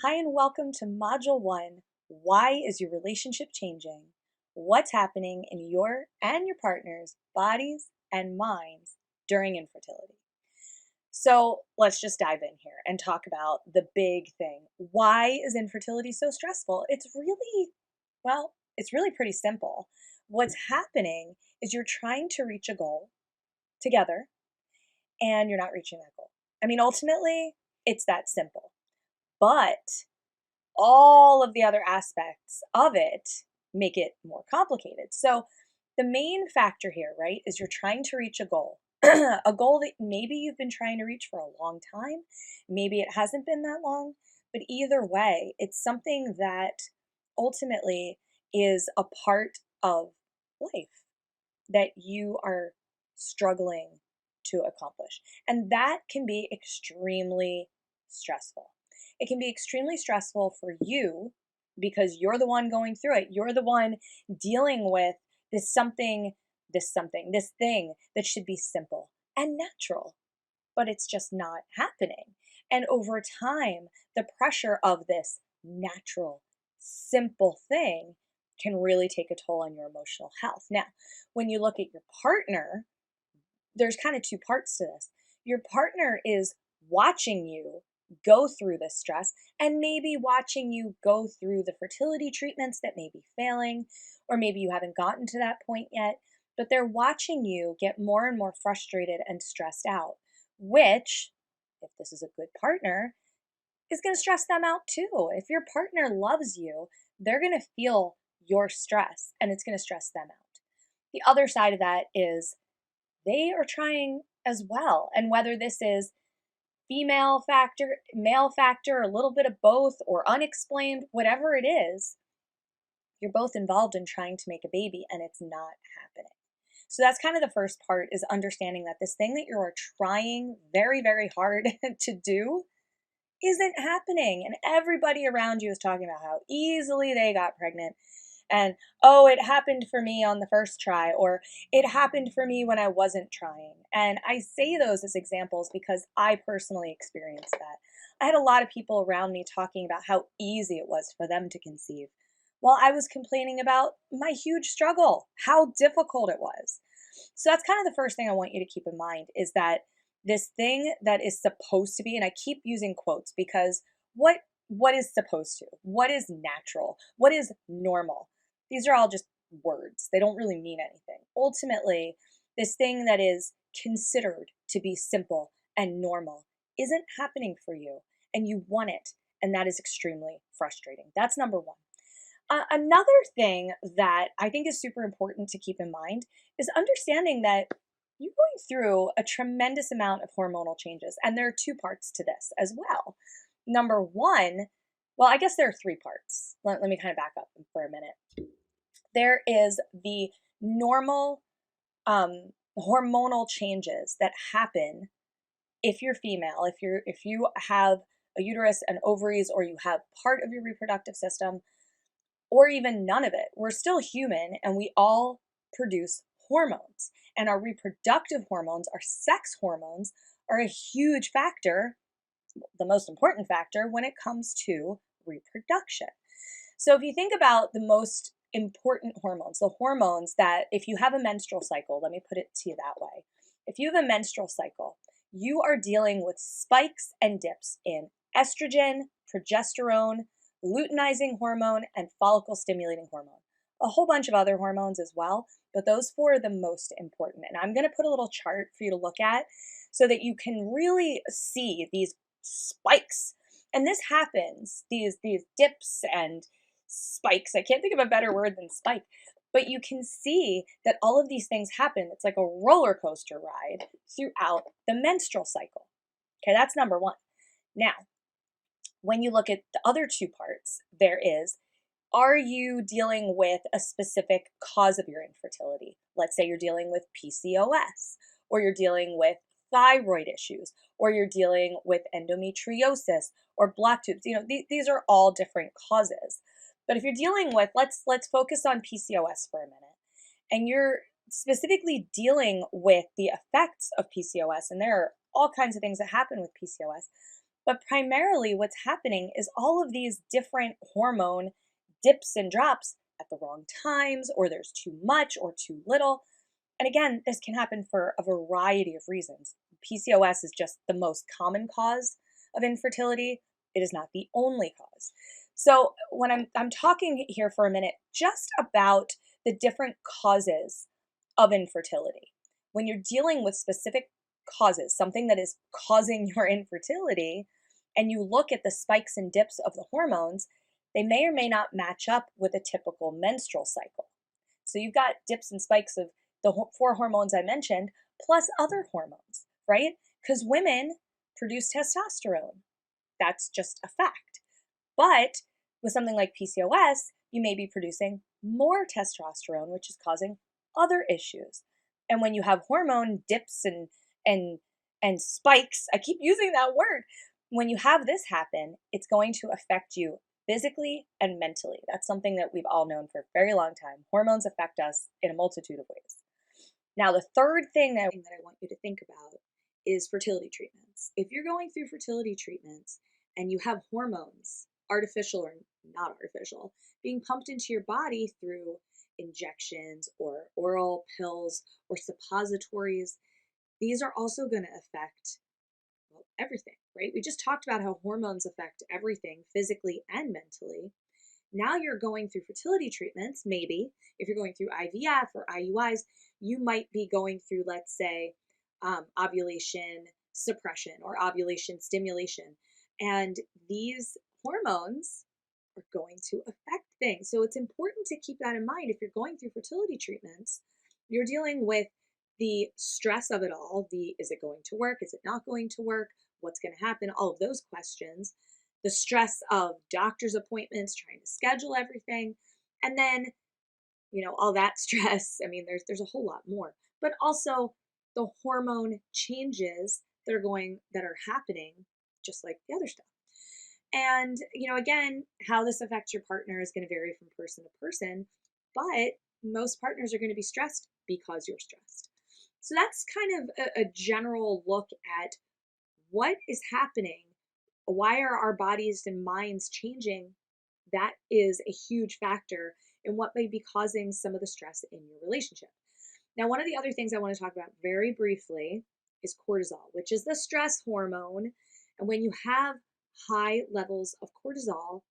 Hi and welcome to Module 1, Why is your relationship changing? What's happening in your and your partner's bodies and minds during infertility? So let's just dive in here and talk about the big thing. Why is infertility so stressful? It's really pretty simple. What's happening is you're trying to reach a goal together and you're not reaching that goal. Ultimately, it's that simple. But all of the other aspects of it make it more complicated. So the main factor here, right, is you're trying to reach a goal. A goal that maybe you've been trying to reach for a long time. Maybe it hasn't been that long, but either way, it's something that ultimately is a part of life that you are struggling to accomplish. And that can be extremely stressful. It can be extremely stressful for you because you're the one going through it. You're the one dealing with this thing that should be simple and natural, but it's just not happening. And over time, the pressure of this natural, simple thing can really take a toll on your emotional health. Now, when you look at your partner, there's kind of two parts to this. Your partner is watching you go through this stress and maybe watching you go through the fertility treatments that may be failing, or maybe you haven't gotten to that point yet, but they're watching you get more and more frustrated and stressed out, which, if this is a good partner, is going to stress them out too. If your partner loves you, they're going to feel your stress and it's going to stress them out. The other side of that is they are trying as well. And whether this is female factor, male factor, a little bit of both, or unexplained, whatever it is, you're both involved in trying to make a baby and it's not happening. So that's kind of the first part, is understanding that this thing that you're trying very, very hard to do isn't happening. And everybody around you is talking about how easily they got pregnant. And, oh, it happened for me on the first try, or it happened for me when I wasn't trying. And I say those as examples because I personally experienced that. I had a lot of people around me talking about how easy it was for them to conceive, while I was complaining about my huge struggle, how difficult it was. So that's kind of the first thing I want you to keep in mind, is that this thing that is supposed to be, and I keep using quotes because what is supposed to? What is natural? What is normal? These are all just words. They don't really mean anything. Ultimately, this thing that is considered to be simple and normal isn't happening for you, and you want it, and that is extremely frustrating. That's number one. Another thing that I think is super important to keep in mind is understanding that you're going through a tremendous amount of hormonal changes, and there are two parts to this as well. Number one, well, I guess there are three parts. Let me kind of back up for a minute. There is the normal hormonal changes that happen if you're female, if you have a uterus and ovaries, or you have part of your reproductive system, or even none of it. We're still human and we all produce hormones. And our reproductive hormones, our sex hormones, are a huge factor, the most important factor when it comes to reproduction. So if you think about the most important hormones, the hormones that, if you have a menstrual cycle, let me put it to you that way. If you have a menstrual cycle, you are dealing with spikes and dips in estrogen, progesterone, luteinizing hormone, and follicle stimulating hormone. A whole bunch of other hormones as well, but those four are the most important. And I'm going to put a little chart for you to look at so that you can really see these spikes. And this happens, these dips and spikes. I can't think of a better word than spike, but you can see that all of these things happen. It's like a roller coaster ride throughout the menstrual cycle. Okay, that's number one. Now, when you look at the other two parts, there is, are you dealing with a specific cause of your infertility? Let's say you're dealing with PCOS, or you're dealing with thyroid issues, or you're dealing with endometriosis or black tubes. These are all different causes. But if you're dealing with, let's focus on PCOS for a minute, and you're specifically dealing with the effects of PCOS, and there are all kinds of things that happen with PCOS. But primarily, what's happening is all of these different hormone dips and drops at the wrong times, or there's too much or too little. And again, this can happen for a variety of reasons. PCOS is just the most common cause of infertility. It is not the only cause. So when I'm talking here for a minute just about the different causes of infertility, when you're dealing with specific causes, something that is causing your infertility, and you look at the spikes and dips of the hormones, they may or may not match up with a typical menstrual cycle. So you've got dips and spikes of the four hormones I mentioned, plus other hormones, right? Because women produce testosterone. That's just a fact. But with something like PCOS, you may be producing more testosterone, which is causing other issues. And when you have hormone dips and spikes, I keep using that word. When you have this happen, it's going to affect you physically and mentally. That's something that we've all known for a very long time. Hormones affect us in a multitude of ways. Now, the third thing that I want you to think about is fertility treatments. If you're going through fertility treatments and you have hormones, artificial or not artificial, being pumped into your body through injections or oral pills or suppositories, these are also going to affect everything, right? We just talked about how hormones affect everything physically and mentally. Now you're going through fertility treatments, maybe. If you're going through IVF or IUIs, you might be going through, let's say, ovulation suppression or ovulation stimulation. And these hormones are going to affect things. So it's important to keep that in mind. If you're going through fertility treatments, you're dealing with the stress of it all. Is it going to work? Is it not going to work? What's going to happen? All of those questions. The stress of doctor's appointments, trying to schedule everything. And then, all that stress. I mean, there's a whole lot more. But also the hormone changes that are happening, just like the other stuff. And, again, how this affects your partner is going to vary from person to person, but most partners are going to be stressed because you're stressed. So that's kind of a general look at what is happening. Why are our bodies and minds changing? That is a huge factor in what may be causing some of the stress in your relationship. Now, one of the other things I want to talk about very briefly is cortisol, which is the stress hormone. And when you have high levels of cortisol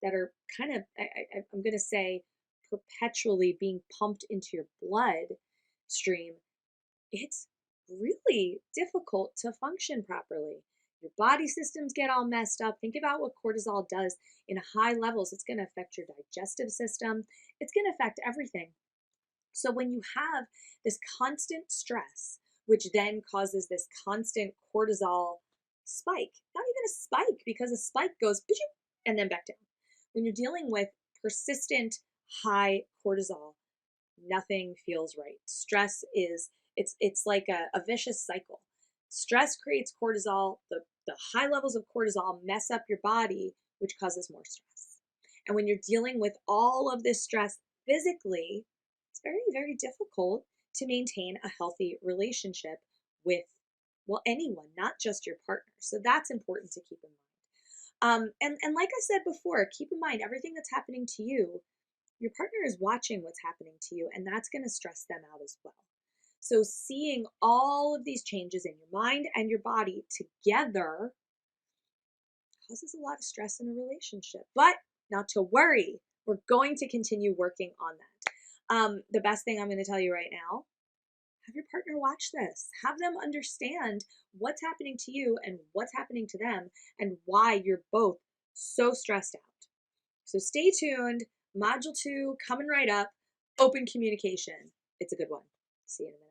that are kind of, I'm going to say, perpetually being pumped into your blood stream, it's really difficult to function properly. Your body systems get all messed up. Think about what cortisol does in high levels. It's going to affect your digestive system. It's going to affect everything. So when you have this constant stress, which then causes this constant cortisol spike, not even a spike, because a spike goes and then back down. When you're dealing with persistent high cortisol, nothing feels right. Stress is, it's like a vicious cycle. Stress creates cortisol. The high levels of cortisol mess up your body, which causes more stress. And when you're dealing with all of this stress physically, it's very, very difficult to maintain a healthy relationship with, anyone, not just your partner. So that's important to keep in mind. And like I said before, keep in mind everything that's happening to you, your partner is watching what's happening to you, and that's going to stress them out as well. So seeing all of these changes in your mind and your body together causes a lot of stress in a relationship. But not to worry, we're going to continue working on that. The best thing I'm going to tell you right now, have your partner watch this. Have them understand what's happening to you and what's happening to them and why you're both so stressed out. So stay tuned. Module 2 coming right up. Open communication. It's a good one. See you in a minute.